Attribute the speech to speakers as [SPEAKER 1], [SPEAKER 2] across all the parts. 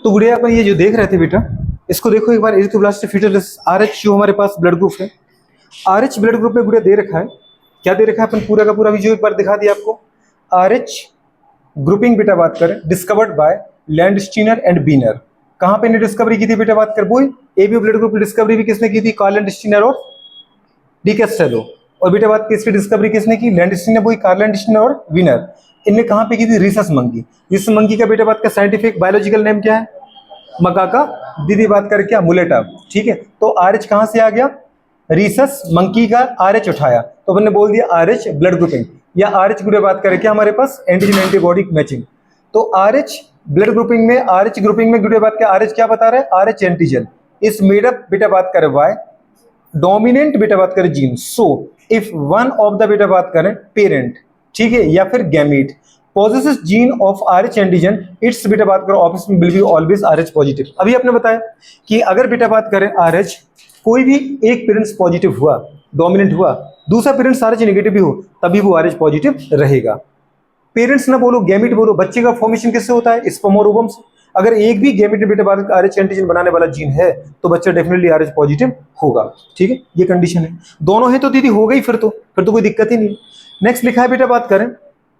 [SPEAKER 1] तो गुड़िया अपन ये जो देख रहे थे बेटा, इसको देखो एक बार, एरिथ्रोब्लास्ट फीटस RH जो हमारे पास ब्लड ग्रुप है, RH ब्लड ग्रुप में गुड़िया दे रखा है, क्या दे रखा है अपन पूरा का पूरा भी जो एक बार दिखा दिया आपको। RH ग्रुपिंग बेटा बात करें, डिस्कवर्ड बाय लैंडस्टीनर एंड बीनर। कहाँ पे ने डिस्कवरी की थी बेटा बात कर, वो AB ब्लड ग्रुप की डिस्कवरी भी किसने की थी, कार्ल लैंडस्टीनर और डी कैस्टेलो। और बेटा बात किसकी डिस्कवरी किसने की, लैंडस्टीनर, वही कार्ल लैंडस्टीनर और विनर। इनने कहाँ पे की थी, रीसस मंकी। रीसस मंकी का बेटा बात का साइंटिफिक बायोलॉजिकल नेम क्या है, मकाका। दीदी बात कर क्या, मुलेटा। ठीक है, तो RH कहाँ से आ गया, रीसस मंकी का RH उठाया, तो हमने बोल दिया RH ब्लड ग्रुपिंग, या RH ग्रुप बात करें क्या हमारे पास, एंटीजन एंटीबॉडी मैचिंग। तो RH ब्लड ग्रुपिंग में, RH ग्रुपिंग में गुड़िया बात क्या, RH क्या बता रहा है, RH एंटीजन इस मेड अप बेटा बात करें बाय डोमिनेंट बेटा बात करें gene. So if one of the बेटा बात करें पेरेंट, ठीक है, या फिर gamete possesses gene of RH antigen, it's बेटा बात करें offspring will be always RH positive. अभी आपने बताया कि अगर बेटा बात करें RH कोई भी एक पेरेंट्स पॉजिटिव हुआ, डोमिनेंट हुआ, दूसरा पेरेंट्स RH नेगेटिव भी हो, तभी वो RH पॉजिटिव रहेगा। पेरेंट्स ना बोलो, गैमिट बोलो, बच्चे का फॉर्मेशन किससे होता है, स्पर्म और ओवम से। अगर एक भी गैमिट में बेटा बात RH एंटीजन बनाने वाला जीन है तो बच्चा डेफिनेटली RH पॉजिटिव होगा। ठीक है, ये कंडीशन है। दोनों है तो दीदी हो गई, फिर तो कोई दिक्कत ही नहीं। नेक्स्ट लिखा है बेटा बात करें,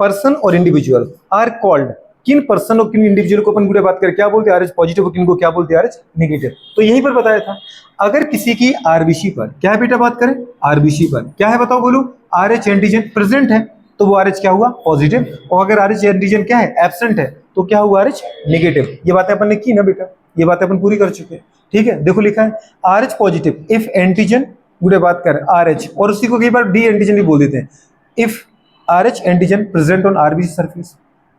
[SPEAKER 1] पर्सन और इंडिविजुअल आर कॉल्ड, किन पर्सन और किन इंडिविजुअल को अपन गुड़े बात करें क्या बोलते हैं, RH पॉजिटिव, और किन को क्या बोलते हैं, RH नेगेटिव। तो यहीं पर बताया था, अगर किसी की RBC पर क्या है बेटा बात करें, RBC पर क्या है बताओ बोलो, RH एंटीजन प्रेजेंट है तो वो RH क्या हुआ, पॉजिटिव। और अगर RH एंटीजन क्या है, एब्सेंट है, तो क्या हुआ, RH नेगेटिव। ये बातें अपन ने की ना बेटा, ये बातें अपन पूरी कर चुके हैं। ठीक है, देखो लिखा है RH पॉजिटिव इफ एंटीजन गुड़े बात करें RH, और उसी को कई बार डी एंटीजन भी बोल देते हैं, if RH antigen present on RBC surface,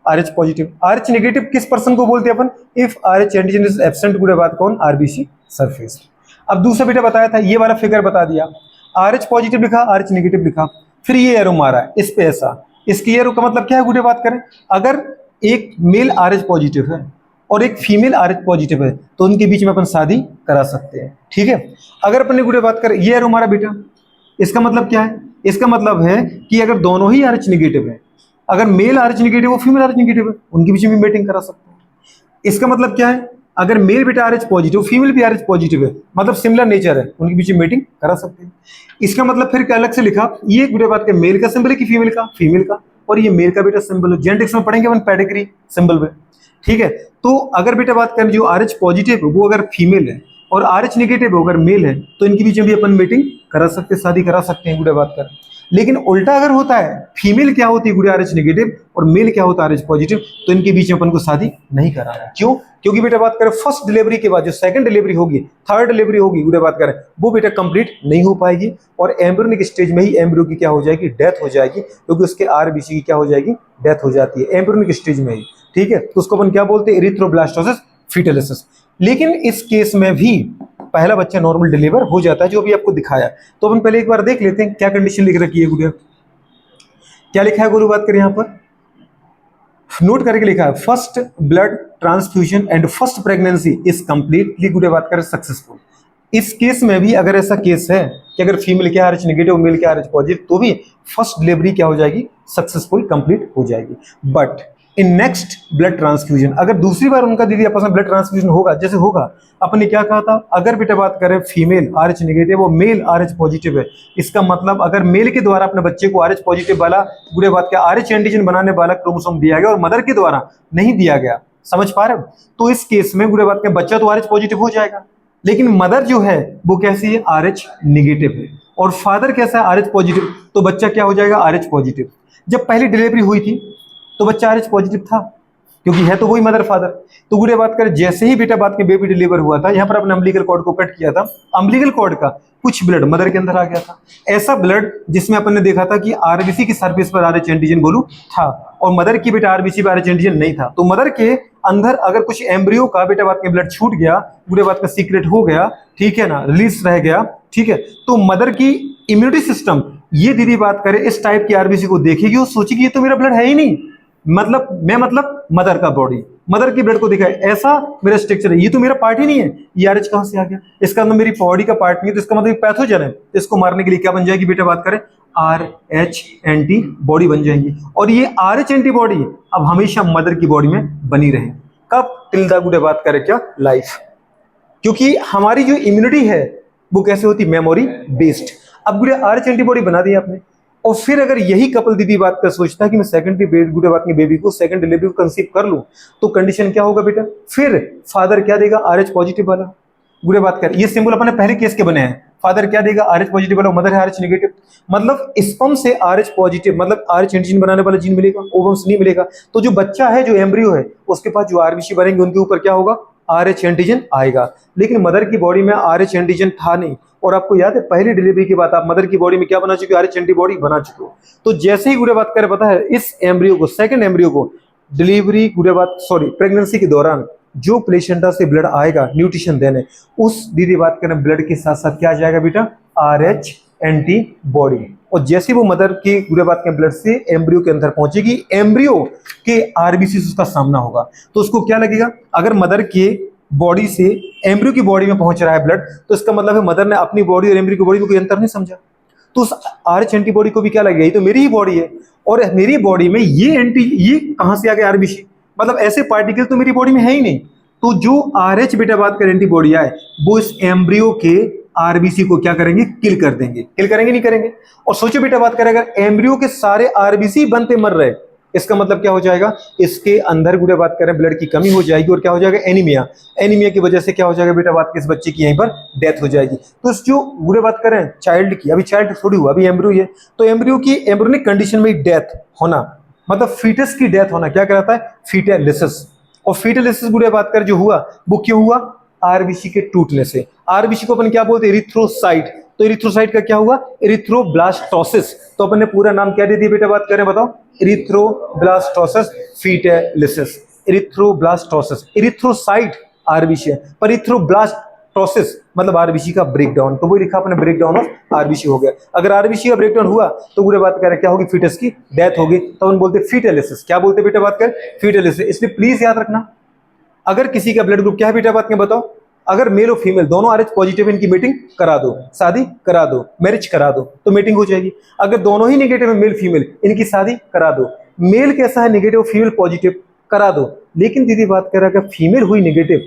[SPEAKER 1] RH positive. RH negative किस पर्सन को बोलते हैं अपन, if RH antigen is absent गुड़े बात कौन, RBC सरफेस। अब दूसरा बेटा बताया था, ये वाला फिगर बता दिया, RH पॉजिटिव लिखा, RH नेगेटिव लिखा, फिर ये एरो मारा है इस पे ऐसा, इसकी एरो का मतलब क्या है गुड़े बात करें, अगर एक मेल RH पॉजिटिव है और एक फीमेल RH पॉजिटिव है तो उनके बीच में अपन शादी करा सकते हैं। ठीक है, अगर अपन ने गुड़े बात करें, ये एरो मारा बेटा, इसका मतलब क्या है, इसका मतलब है कि अगर दोनों ही RH नेगेटिव है, अगर मेल RH नेगेटिव और फीमेल RH नेगेटिव है, उनके बीच में मेटिंग करा सकते हैं। इसका मतलब क्या है, अगर मेल बेटा RH पॉजिटिव, फीमेल भी RH पॉजिटिव है, मतलब सिमिलर नेचर है, उनके बीच में मेटिंग करा सकते हैं। इसका मतलब फिर क्या अलग से लिखा, ये गुड़े बात के मेल का सिंबल है कि फीमेल का, फीमेल का, और ये मेल का बेटा सिंबल है। जेनेटिक्स में पढ़ेंगे अपन पेडिग्री सिंबल में। ठीक है, तो अगर बेटा बात करें जो RH पॉजिटिव है वो अगर फीमेल है और RH नेगेटिव अगर मेल है, तो इनके बीच में भी अपन मीटिंग करा सकते, शादी करा सकते हैं गुड़े बात कर। लेकिन उल्टा अगर होता है, फीमेल क्या होती है गुड़े RH नेगेटिव और मेल क्या होता है RH पॉजिटिव, तो इनके बीच में अपन को शादी नहीं कराना। क्यों, क्योंकि बेटा बात करें फर्स्ट डिलीवरी के बाद जो सेकंड डिलीवरी होगी, थर्ड डिलीवरी होगी गुड़े बात करें, वो बेटा कंप्लीट नहीं हो पाएगी, और एम्ब्रियोनिक स्टेज में ही एम्ब्रियो की क्या हो जाएगी, डेथ हो जाएगी, क्योंकि उसके RBC की क्या हो जाएगी, डेथ हो जाती है एम्ब्रियोनिक स्टेज में ही। ठीक है, तो उसको अपन क्या बोलते हैं, एरिथ्रोब्लास्टोसिस फीटलिसिस। लेकिन इस केस में भी पहला बच्चा नॉर्मल डिलीवर हो जाता है, जो भी आपको दिखाया। तो अपन पहले एक बार देख लेते हैं क्या कंडीशन लिख रखी है गुड़िया, क्या लिखा है गुरु बात करें, यहां पर नोट करके लिखा है, first blood transfusion and first pregnancy is completely गुड़िया बात करें सक्सेसफुल। इस केस में भी अगर ऐसा केस है कि अगर फीमेल क्या RH नेगेटिव, मेल क्या RH पॉजिटिव, तो भी फर्स्ट डिलीवरी क्या हो जाएगी, सक्सेसफुल कंप्लीट हो जाएगी। But in next blood transfusion, अगर दूसरी बार उनका दीदी आपस में ब्लड ट्रांसफ्यूजन होगा, जैसे होगा, अपन ने क्या कहा था, अगर बेटा बात करें फीमेल RH नेगेटिव और मेल RH पॉजिटिव है, इसका मतलब अगर मेल के द्वारा अपने बच्चे को RH पॉजिटिव वाला गुड़े बात का RH एंटीजन बनाने वाला क्रोमोसोम दिया गया और मदर के द्वारा नहीं दिया गया, समझ पा रहे हो, तो इस केस में गुड़े बात का बच्चा तो RH पॉजिटिव हो जाएगा, लेकिन मदर जो है वो कैसी है, RH नेगेटिव है, और फादर कैसा है, RH पॉजिटिव, तो बच्चा क्या हो जाएगा, RH पॉजिटिव। जब पहली डिलीवरी हुई थी तो बच्चा RH पॉजिटिव था, क्योंकि है तो वही मदर फादर। तो गुड़े बात करें, जैसे ही बेटा बात के बेबी डिलीवर हुआ था, यहाँ पर अपने अम्बिलिकल कॉर्ड को कट किया था, अम्बिलिकल कॉर्ड का कुछ ब्लड मदर के अंदर आ गया था, ऐसा ब्लड जिसमें अपन ने देखा था कि RBC की सरफेस पर RH एंटीजन गोलू था, और मदर की बेटा RBC पर RH एंटीजन नहीं था। तो मदर के अंदर अगर कुछ एम्ब्रियो का बेटा बात के ब्लड छूट गया, गुड़े बात का सीक्रेट हो गया, ठीक है ना, रिलीज रह गया, ठीक है, तो मदर की इम्यूनिटी सिस्टम ये दीदी बात करे इस टाइप की RBC को देखेगी, वो सोचेगी ये तो मेरा ब्लड है ही नहीं, मतलब मदर का बॉडी, मदर की ब्लड को दिखाए, ऐसा मेरा स्ट्रक्चर है, ये तो मेरा पार्ट ही नहीं है, ये RH कहां से आ गया, इसका मतलब मेरी बॉडी का पार्ट नहीं है, तो इसका मतलब पैथोजन है, इसको मारने के लिए क्या बन जाएगी बेटा बात करें, RH एंटीबॉडी बन जाएंगी, और ये RH एंटीबॉडी अब हमेशा मदर की बॉडी में बनी रहे। कब? टिल द गुडे बात करें क्या? लाइफ। क्योंकि हमारी जो इम्यूनिटी है वो कैसे होती? Memory based. अब गुडे आरएच एंटीबॉडी बना दी आपने, और फिर अगर यही कपल दीदी बात कर सोचता है कि मैं सेकंडरी गुडे बात में बेबी को सेकंड डिलीवरी को कंसीव कर लूं, तो कंडीशन क्या होगा बेटा? फिर फादर क्या देगा? आरएच पॉजिटिव वाला। गुडे बात कर, ये सिंबल अपने पहले केस के बने हैं। फादर क्या देगा? आरएच पॉजिटिव वाला, मदर है आरएच नेगेटिव। मतलब स्पर्म से आरएच पॉजिटिव मतलब आरएच एंटीजन बनाने वाला जीन मिलेगा, ओवम से नहीं मिलेगा। तो जो बच्चा है, जो एम्ब्रियो है, उसके पास जो आरबीसी बनेंगे उनके ऊपर क्या होगा? आरएच एंटीजन आएगा। लेकिन मदर की बॉडी में आरएच एंटीजन था नहीं, और आपको याद है पहली डिलीवरी की बात, आप मदर की बॉडी में क्या बना चुके हो? आरएच एंटीबॉडी बना चुके हो। तो जैसे ही गुडे बात करें, पता है इस एम्ब्रियो को, सेकंड एम्ब्रियो को डिलीवरी गुडे बात प्रेगनेंसी के दौरान जो प्लेसेंटा से ब्लड आएगा न्यूट्रिशन देने, उस दीदी बात करें ब्लड के साथ साथ क्या आ जाएगा बेटा? RH antibody. और जैसे वो मदर की गुडे बात के ब्लड से एम्ब्रियो के अंदर पहुंचेगी, एम्ब्रियो के आरबीसी से उसका सामना होगा, तो उसको क्या लगेगा? अगर मदर के बॉडी से एम्ब्रियो की बॉडी में पहुंच रहा है ब्लड, तो इसका मतलब है मदर ने अपनी बॉडी और एम्ब्रियो की बॉडी में कोई अंतर नहीं समझा। तो उस आरएच एंटीबॉडी को भी क्या लगेगा? ये तो मेरी ही बॉडी है, और मेरी बॉडी में ये कहां से आ गया? आरबीसी। मतलब ऐसे पार्टिकल तो मेरी बॉडी में है ही नहीं। तो जो आरएच बेटा बात कर एंटीबॉडी आए, वो इस एम्ब्रियो के आरबीसी को क्या करेंगे? किल कर देंगे। किल करेंगे नहीं करेंगे? और सोचो बेटा बात करें, अगर एम्ब्रियो के सारे आरबीसी बनते मर रहे, इसका मतलब क्या हो जाएगा? इसके अंदर गुडे बात करें ब्लड की कमी हो जाएगी, और क्या हो जाएगा? एनीमिया। एनीमिया की वजह से क्या हो जाएगा बेटा बात की? इस बच्चे की यहीं पर डेथ हो जाएगी। तो इस जो गुडे बात करें चाइल्ड की, अभी चाइल्ड थोड़ी हुआ, अभी एम्ब्रियो है, तो एम्ब्रियोनिक कंडीशन में डेथ होना, मतलब फीटस की डेथ होना क्या कहलाता है? फीटलिसिस। और फीटलिसिस गुडे बात कर जो हुआ, वो क्यों हुआ? आरबीसी के टूटने से। आरबीसी को अपन क्या बोलते हैं? इरिथ्रोसाइट। तो इरिथ्रोसाइट का क्या हुआ? इरिथ्रोब्लास्टोसिस। तो अपन ने पूरा नाम क्या दे दिया बेटा बात करें, बताओ? इरिथ्रोब्लास्टोसिस फीटलिसिस। इरिथ्रोब्लास्टोसिस, इरिथ्रोसाइट आरबीसी है, पर इरिथ्रोब्लास्टोसिस मतलब आरबीसी का ब्रेकडाउन। तो वो लिखा अपने ब्रेकडाउन ऑफ आरबीसी हो गया। अगर आरबीसी का ब्रेकडाउन हुआ तो पूरे बात करें क्या होगी? फीटस की डेथ होगी। तो अपन बोलते फीटलिसिस। क्या बोलते बेटा बात करें? फीटलिसिस। इसलिए प्लीज याद रखना, अगर किसी का ब्लड ग्रुप क्या है बेटा बात में बताओ, अगर मेल और फीमेल दोनों आरएच पॉजिटिव, इनकी मीटिंग करा दो, शादी करा दो, मैरिज करा दो, तो मीटिंग हो जाएगी। अगर दोनों ही नेगेटिव है, मेल फीमेल, इनकी शादी करा दो। मेल कैसा है? नेगेटिव, फीमेल पॉजिटिव, करा दो। लेकिन दीदी बात कर रहा है, अगर फीमेल हुई नेगेटिव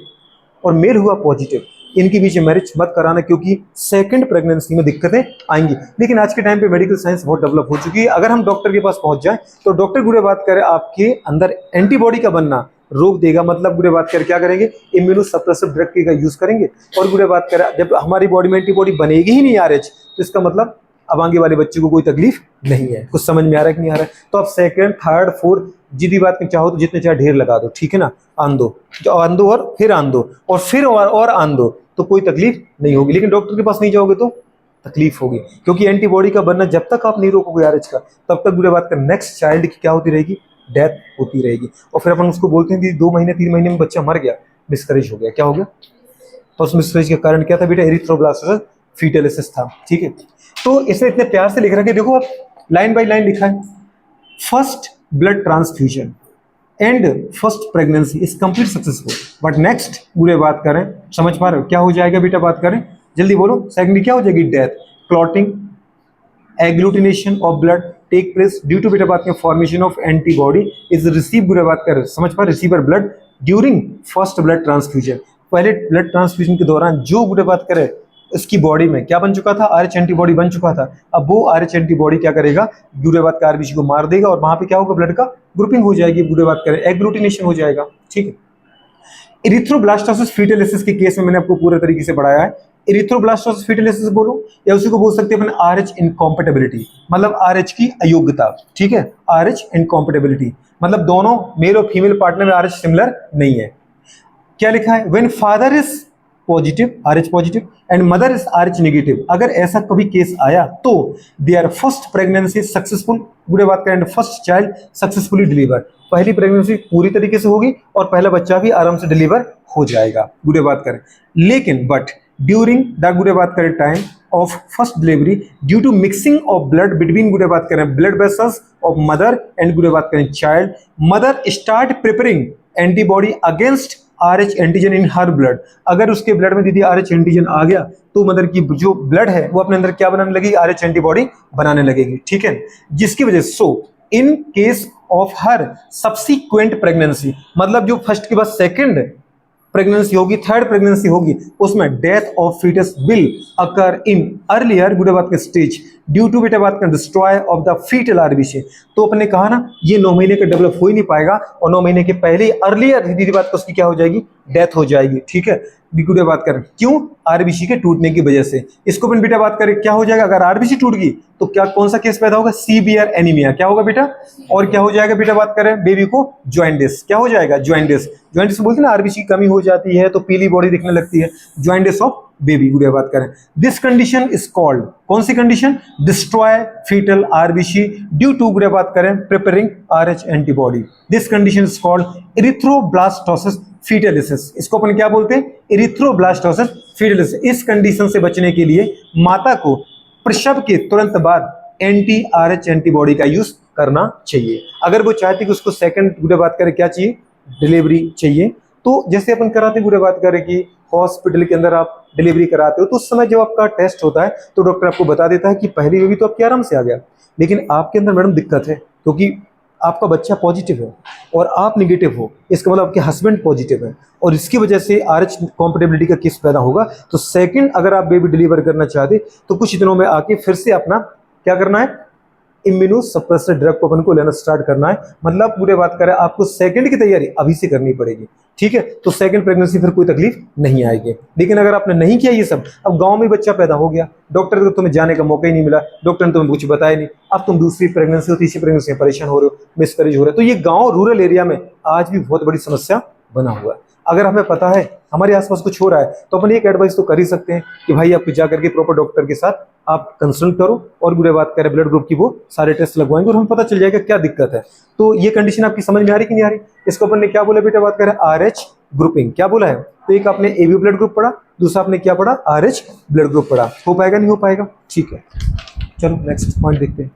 [SPEAKER 1] और मेल हुआ पॉजिटिव, इनके बीच मैरिज मत कराना, क्योंकि सेकंड प्रेगनेंसी में दिक्कतें आएंगी। लेकिन आज के टाइम पे मेडिकल साइंस बहुत डेवलप हो चुकी है। अगर हम डॉक्टर के पास पहुंच जाए, तो डॉक्टर गुड़े बात करें आपके अंदर एंटीबॉडी का बनना रोक देगा। मतलब गुड़े बात कर क्या करेंगे? इम्यूनो सप्रेसिव ड्रग का यूज करेंगे। और गुड़े बात करें जब हमारी बॉडी में एंटीबॉडी बनेगी ही नहीं आरएच, तो इसका मतलब अब आगे वाले बच्चे को कोई तकलीफ नहीं है। कुछ समझ में आ रहा है कि नहीं आ रहा है? तो आप सेकंड, थर्ड, फोर्थ जितनी बात में चाहो तो जितने चाहे ढेर लगा दो, ठीक है ना? आन दो, आन दो, और फिर आन दो, और फिर और आन दो, तो कोई तकलीफ नहीं होगी। लेकिन डॉक्टर के पास नहीं जाओगे तो तकलीफ होगी, क्योंकि एंटीबॉडी का बनना जब तक आप नहीं रोकोगे आरएच का, तब तक बुरे बात का नेक्स्ट चाइल्ड की क्या होती रहेगी? डेथ होती रहेगी। और फिर अपन उसको बोलते हैं कि 2 महीने 3 महीने में बच्चा मर गया, मिसकैरेज हो गया। क्या हो गया? तो उस मिसकैरेज का कारण क्या था बेटा? एरिथ्रोब्लास्टोसिस फीटलिसिस था, ठीक है? तो इसे इतने प्यार से लिख रखा है, देखो आप लाइन बाय लाइन लिखा है। First blood transfusion and first pregnancy is complete successful, but next बुरे बात करें, समझ पा रहे हो क्या हो जाएगा बेटा? बात करें जल्दी बोलो। सेकंड क्या हो जाएगी? Death, clotting, agglutination of blood take place due to बेटा बात करें formation of antibody is receive बुरे बात करें, समझ पा receiver blood during first blood transfusion. पहले ब्लड ट्रांसफ्यूजन के दौरान जो बुरे बात करें इसकी बॉडी में क्या बन चुका था? आरएच एंटीबॉडी बन चुका था। अब वो आरएच एंटीबॉडी क्या करेगा? बुरे बात का आरबीसी को मार देगा, और वहां पे क्या होगा? ब्लड का ग्रुपिंग हो जाएगी, बुरे बात करें एग्लूटिनेशन हो जाएगा, ठीक है? इरिथ्रोब्लास्टोसिस फीटलिसिस के केस में मैंने आपको पूरे तरीके से पढ़ाया है। इरिथ्रोब्लास्टोसिस फीटलिसिस बोलो, या उसी को बोल सकते हैं अपन आरएच इनकॉम्पेटेबिलिटी, मतलब आरएच की अयोग्यता, ठीक है? आरएच इनकॉम्पेटेबिलिटी मतलब दोनों मेल और फीमेल पार्टनर में आरएच सिमिलर नहीं है। क्या लिखा है? When father is positive, RH positive, and mother is RH negative, अगर ऐसा कभी केस आया तो देयर फर्स्ट प्रेगनेंसी सक्सेसफुल, बुरे बात करें फर्स्ट चाइल्ड सक्सेसफुली डिलीवर, पहली प्रेगनेंसी पूरी तरीके से होगी और पहला बच्चा भी आराम से डिलीवर हो जाएगा, बुरे बात करें। लेकिन बट ड्यूरिंग द बुरे बात करें time of first delivery due to mixing of blood between बुरे बात करें blood vessels of mother and बुरे बात करें child, mother start preparing antibody against Rh antigen in her blood. अगर उसके ब्लड में दीदी आरएच एंटीजन आ गया तो मदर की जो ब्लड है वो अपने अंदर क्या बनाने लगेगी? आरएच एंटीबॉडी बनाने लगेगी, ठीक है? जिसकी वजह से in case of her subsequent pregnancy, मतलब जो फर्स्ट के बाद सेकंड प्रेगनेंसी होगी, थर्ड प्रेगनेंसी होगी, उसमें death of fetus will occur in earlier बुढ़े बात के स्टेज ड्यू टू बेटा बात का destroy of the fetal RBC. तो अपने कहा ना ये 9 महीने का डेवलप हो ही नहीं पाएगा और 9 महीने के पहले अर्लियर दीदी बात उसकी क्या हो जाएगी, डेथ हो जाएगी। ठीक है, बिल्कुल बात करें क्यों, आरबीसी के टूटने की वजह से। इसको अपन बेटा बात करें क्या हो जाएगा, अगर आरबीसी टूट गई तो क्या कौन सा केस पैदा होगा, सीवियर एनीमिया। क्या होगा बेटा, और क्या हो जाएगा बेटा बात करें बेबी को, जॉइंडिस। क्या हो जाएगा, जॉइंडिस। जॉइंडिस बोलते हैं ना आरबीसी की कमी हो जाती है तो पीली बॉडी दिखने लगती है, जॉइंडिस ऑफ बेबी गुड़िया बात करें। दिस कंडीशन इज कॉल्ड, कौन सी condition, destroy fetal RBC due to गुड़िया बात करें preparing RH antibody. This condition is called erythroblastosis fetalis. इसको अपन क्या बोलते हैं, इरिथ्रोब्लास्टोसिस फीटलिसिस। इस कंडीशन से बचने के लिए माता को प्रसव के तुरंत बाद एंटी आरएच एंटीबॉडी का यूज करना चाहिए। अगर वो चाहती कि उसको सेकंड गुड़िया बात करें क्या चाहिए, डिलीवरी चाहिए, तो जैसे अपन कराते गुड़िया बात करें कि हॉस्पिटल के अंदर आप डिलीवरी कराते हो तो उस समय जब आपका टेस्ट होता है तो डॉक्टर आपको बता देता है कि पहली बेबी तो आपके आराम से आ गया, लेकिन आपके अंदर मैडम दिक्कत है क्योंकि आपका बच्चा पॉजिटिव है और आप निगेटिव हो, इसका मतलब आपके हस्बैंड पॉजिटिव है और इसकी वजह से आरएच कॉम्पेटेबिलिटी का केस पैदा होगा। तो सेकंड अगर आप बेबी डिलीवर करना चाहते तो कुछ दिनों में आके फिर से अपना क्या करना है, इम्यूनो सप्रेसर ड्रग को अपन को लेना स्टार्ट करना है। मतलब पूरे बात करें आपको सेकंड की तैयारी अभी से करनी पड़ेगी। ठीक है, तो सेकंड प्रेगनेंसी फिर कोई तकलीफ नहीं आएगी। लेकिन अगर आपने नहीं किया ये सब, अब गांव में बच्चा पैदा हो गया, डॉक्टर को तुम्हें जाने का मौका ही नहीं मिला, डॉक्टर ने तुम्हें कुछ बताया नहीं, अब तुम दूसरी प्रेगनेंसी हो, तीसरी प्रेगनेंसी में परेशान हो रहे हो, मिसकैरेज हो रहा है, तो ये गाँव रूरल एरिया में आज भी बहुत बड़ी समस्या बना हुआ है। अगर हमें पता है हमारे आसपास कुछ हो रहा है तो अपन एक एडवाइस तो कर ही सकते हैं कि भाई आप जाकर के प्रॉपर डॉक्टर के साथ आप कंसल्ट करो और बुरे बात करें ब्लड ग्रुप की वो सारे टेस्ट लगवाएंगे और हमें पता चल जाएगा क्या दिक्कत है। तो ये कंडीशन आपकी समझ में आ रही कि नहीं आ रही। इसको अपन ने क्या बोला बेटा बात करें, आरएच ग्रुपिंग। क्या बोला है, तो एक आपने एबी ब्लड ग्रुप पढ़ा, दूसरा आपने क्या पढ़ा, आरएच ब्लड ग्रुप पढ़ा। हो पाएगा नहीं हो पाएगा, ठीक है। चलो नेक्स्ट पॉइंट देखते हैं।